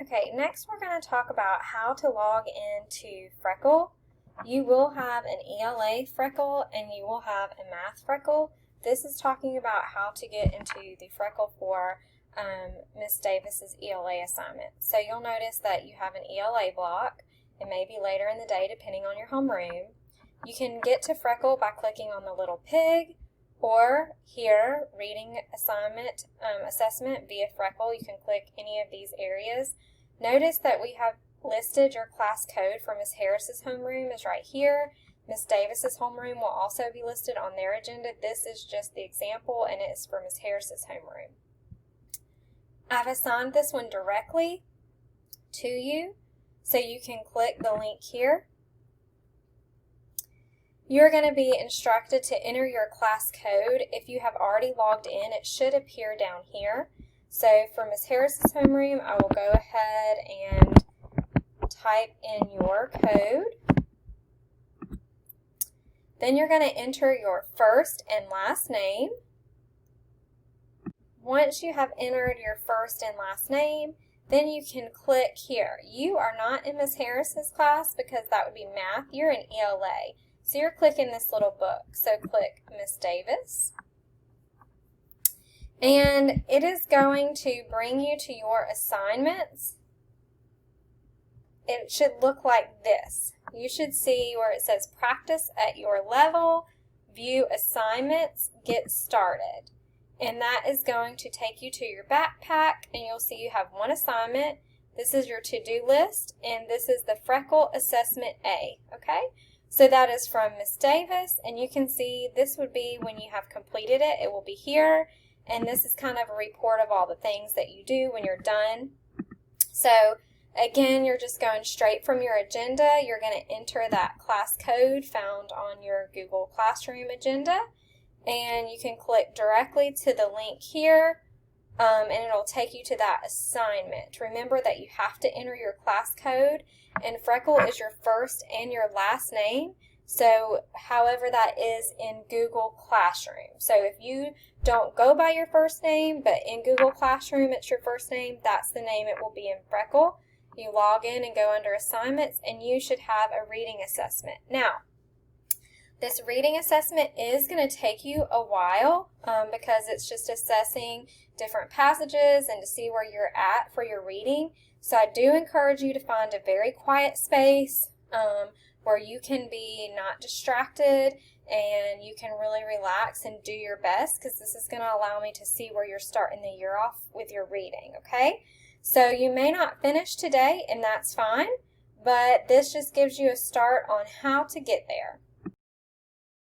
Okay, next we're going to talk about how to log into Freckle. You will have an ELA Freckle and you will have a math Freckle. This is talking about how to get into the Freckle for Miss Davis's ELA assignment. So you'll notice that you have an ELA block. It may be later in the day depending on your homeroom. You can get to Freckle by clicking on the little pig, or here, reading assignment assessment via Freckle. You can click any of these areas. Notice that we have listed your class code for Miss Harris's homeroom is right here. Miss Davis's homeroom will also be listed on their agenda. This is just the example and it is for Miss Harris's homeroom. I've assigned this one directly to you, so you can click the link here. You're going to be instructed to enter your class code. If you have already logged in, it should appear down here. So for Miss Harris's homeroom, I will go ahead and type in your code. Then you're going to enter your first and last name. Once you have entered your first and last name, then you can click here. You are not in Miss Harris's class because that would be math. You're in ELA. So you're clicking this little book. So click Miss Davis. And it is going to bring you to your assignments. It should look like this. You should see where it says practice at your level, view assignments, get started. And that is going to take you to your backpack and you'll see you have one assignment. This is your to-do list and this is the Freckle Assessment A, okay? So that is from Miss Davis and you can see this would be when you have completed it. It will be here and this is kind of a report of all the things that you do when you're done. So again, you're just going straight from your agenda. You're going to enter that class code found on your Google Classroom agenda. And you can click directly to the link here and it'll take you to that assignment. Remember that you have to enter your class code and Freckle is your first and your last name. So however that is in Google Classroom. So if you don't go by your first name but in Google Classroom it's your first name, that's the name it will be in Freckle. You log in and go under assignments and you should have a reading assessment. Now, this reading assessment is going to take you a while because it's just assessing different passages and to see where you're at for your reading. So I do encourage you to find a very quiet space where you can be not distracted and you can really relax and do your best because this is going to allow me to see where you're starting the year off with your reading, okay? So you may not finish today and that's fine, but this just gives you a start on how to get there.